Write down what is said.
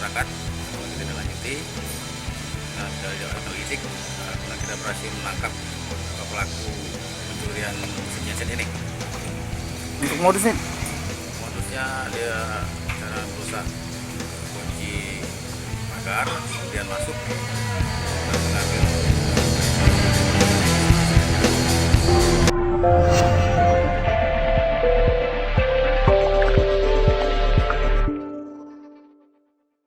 masyarakat kita lanjuti analitik karena kita berhasil menangkap pelaku pencurian mesin genset ini. Untuk modusnya dia cara merusak kunci pagar, kemudian masuk dan mengambil